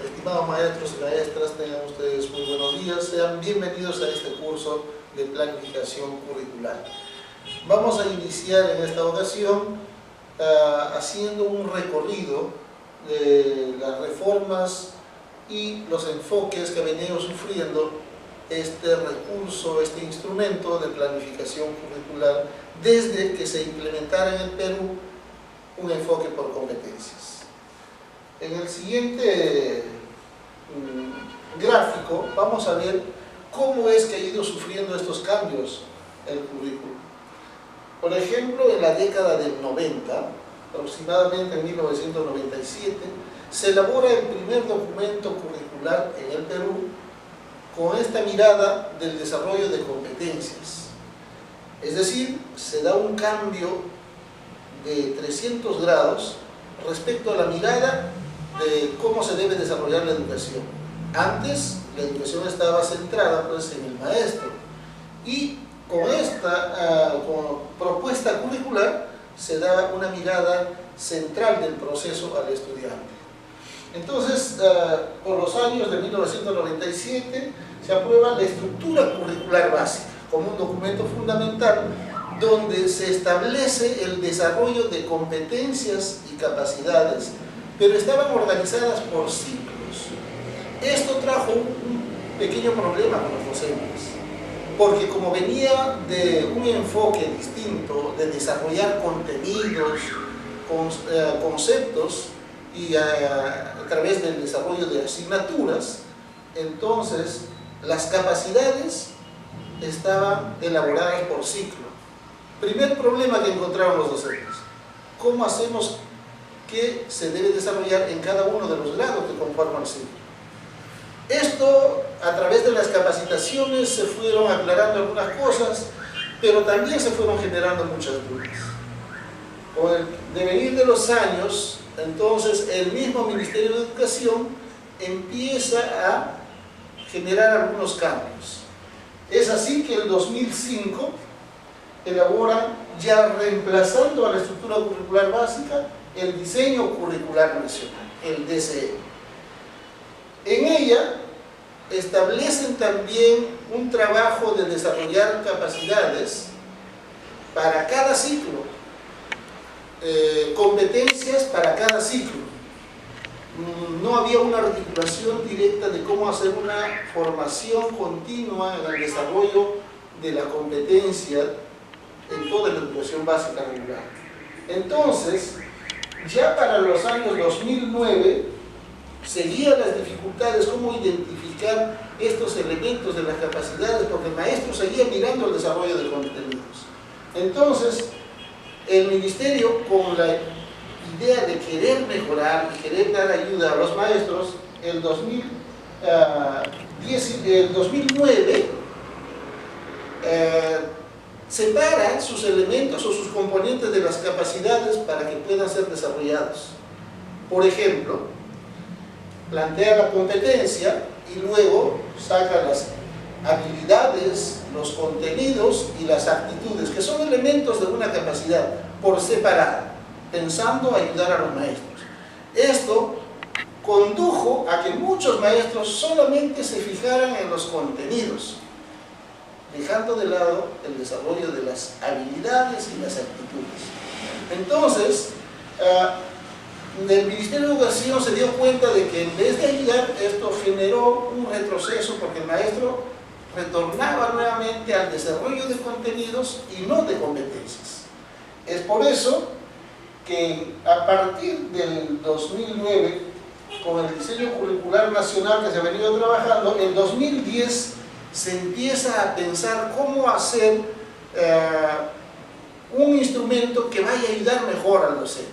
Estimados maestros y maestras, tengan ustedes muy buenos días. Sean bienvenidos a este curso de planificación curricular. Vamos a iniciar en esta ocasión haciendo un recorrido de las reformas y los enfoques que ha venido sufriendo este recurso, este instrumento de planificación curricular desde que se implementara en el Perú un enfoque por competencias. En el siguiente gráfico vamos a ver cómo es que ha ido sufriendo estos cambios el currículo. Por ejemplo, en la década del 90, aproximadamente en 1997, se elabora el primer documento curricular en el Perú con esta mirada del desarrollo de competencias. Es decir, se da un cambio de 300 grados respecto a la mirada de cómo se debe desarrollar la educación. Antes, la educación estaba centrada pues, en el maestro, y con esta propuesta curricular se da una mirada central del proceso al estudiante. Entonces, por los años de 1997 se aprueba la estructura curricular básica como un documento fundamental donde se establece el desarrollo de competencias y capacidades, pero estaban organizadas por ciclos. Esto trajo un pequeño problema con los docentes, porque como venía de un enfoque distinto de desarrollar contenidos, conceptos y a través del desarrollo de asignaturas, entonces las capacidades estaban elaboradas por ciclo. Primer problema que encontraron los docentes: ¿cómo hacemos que se debe desarrollar en cada uno de los grados que conforman el ciclo? Esto, a través de las capacitaciones, se fueron aclarando algunas cosas, pero también se fueron generando muchas dudas. Con el devenir de los años, entonces, el mismo Ministerio de Educación empieza a generar algunos cambios. Es así que en 2005 elabora, ya reemplazando a la estructura curricular básica, el diseño curricular nacional, el DCE. En ella establecen también un trabajo de desarrollar capacidades para cada ciclo, competencias para cada ciclo. No había una articulación directa de cómo hacer una formación continua en el desarrollo de la competencia en toda la educación básica regular. Entonces, ya para los años 2009, seguían las dificultades, cómo identificar estos elementos de las capacidades, porque el maestro seguía mirando el desarrollo de contenidos. Entonces, el ministerio, con la idea de querer mejorar y querer dar ayuda a los maestros, el 2009 separa sus elementos o sus componentes de las capacidades para que puedan ser desarrollados. Por ejemplo, plantea la competencia y luego saca las habilidades, los contenidos y las actitudes, que son elementos de una capacidad por separado, pensando ayudar a los maestros. Esto condujo a que muchos maestros solamente se fijaran en los contenidos, dejando de lado el desarrollo de las habilidades y las actitudes. Entonces, el Ministerio de Educación se dio cuenta de que en vez de ayudar, esto generó un retroceso, porque el maestro retornaba nuevamente al desarrollo de contenidos y no de competencias. Es por eso que a partir del 2009, con el diseño curricular nacional que se ha venido trabajando, en 2010 se empieza a pensar cómo hacer un instrumento que vaya a ayudar mejor al docente,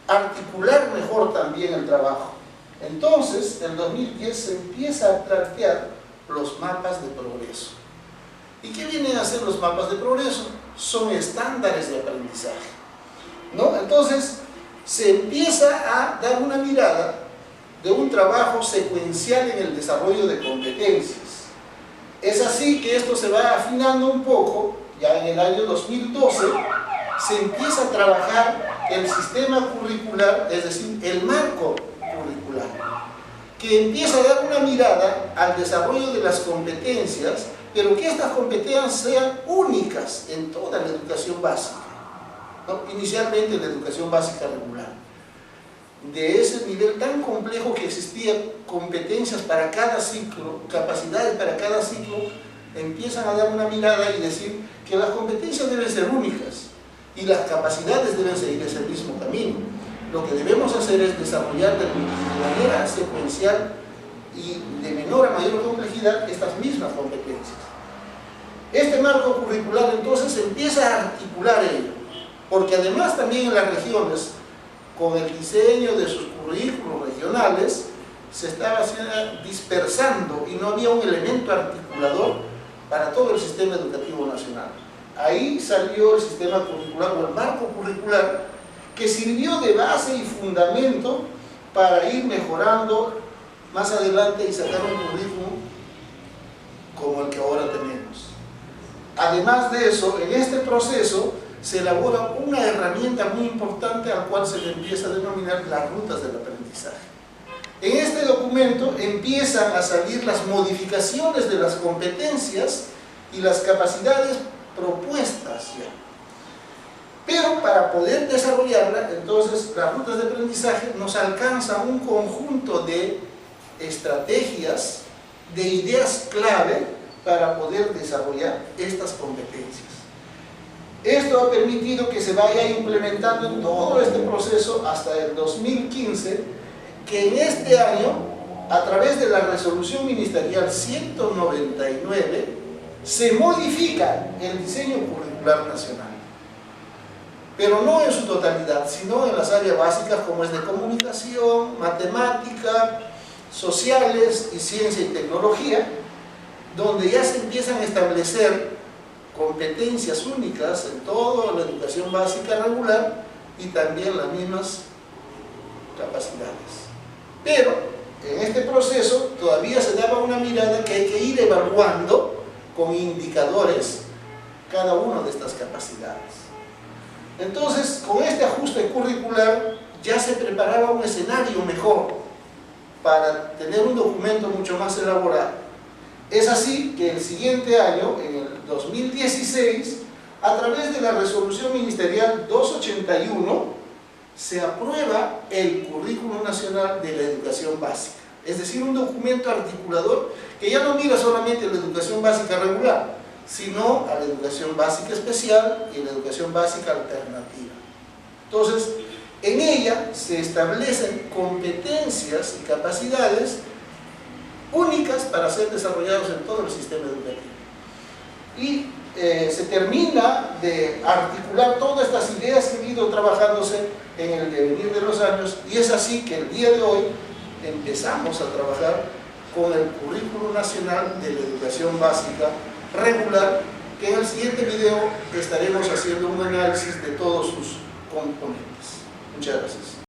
articular mejor también el trabajo. Entonces, en 2010 se empieza a plantear los mapas de progreso. ¿Y qué vienen a ser los mapas de progreso? Son estándares de aprendizaje, ¿no? Entonces, se empieza a dar una mirada de un trabajo secuencial en el desarrollo de competencias. Es así que esto se va afinando un poco. Ya en el año 2012 se empieza a trabajar el sistema curricular, es decir, el marco curricular, que empieza a dar una mirada al desarrollo de las competencias, pero que estas competencias sean únicas en toda la educación básica, ¿no? Inicialmente en la educación básica regular. De ese nivel tan complejo que existía competencias para cada ciclo, capacidades para cada ciclo, empiezan a dar una mirada y decir que las competencias deben ser únicas y las capacidades deben seguir ese mismo camino. Lo que debemos hacer es desarrollar de manera secuencial y de menor a mayor complejidad estas mismas competencias. Este marco curricular entonces empieza a articular ello, porque además también en las regiones, con el diseño de sus currículos regionales, se estaba dispersando y no había un elemento articulador para todo el sistema educativo nacional. Ahí salió el sistema curricular o el marco curricular, que sirvió de base y fundamento para ir mejorando más adelante y sacar un currículum como el que ahora tenemos. Además de eso, en este proceso se elabora una herramienta muy importante al cual se le empieza a denominar las rutas del aprendizaje. En este documento empiezan a salir las modificaciones de las competencias y las capacidades propuestas ya. Pero para poder desarrollarla, entonces, las rutas de aprendizaje nos alcanza un conjunto de estrategias, de ideas clave para poder desarrollar estas competencias. Esto ha permitido que se vaya implementando en todo este proceso hasta el 2015, que en este año, a través de la resolución ministerial 199, se modifica el diseño curricular nacional. Pero no en su totalidad, sino en las áreas básicas como es de comunicación, matemática, sociales y ciencia y tecnología, donde ya se empiezan a establecer competencias únicas en toda la educación básica regular y también las mismas capacidades. Pero en este proceso todavía se daba una mirada que hay que ir evaluando con indicadores cada una de estas capacidades. Entonces, con este ajuste curricular ya se preparaba un escenario mejor para tener un documento mucho más elaborado. Es así que el siguiente año, en el 2016, a través de la resolución ministerial 281, se aprueba el Currículum Nacional de la Educación Básica. Es decir, un documento articulador que ya no mira solamente la educación básica regular, sino a la educación básica especial y la educación básica alternativa. Entonces, en ella se establecen competencias y capacidades únicas para ser desarrollados en todo el sistema educativo. Y se termina de articular todas estas ideas que han ido trabajándose en el devenir de los años, y es así que el día de hoy empezamos a trabajar con el Currículum Nacional de la Educación Básica regular, que en el siguiente video estaremos haciendo un análisis de todos sus componentes. Muchas gracias.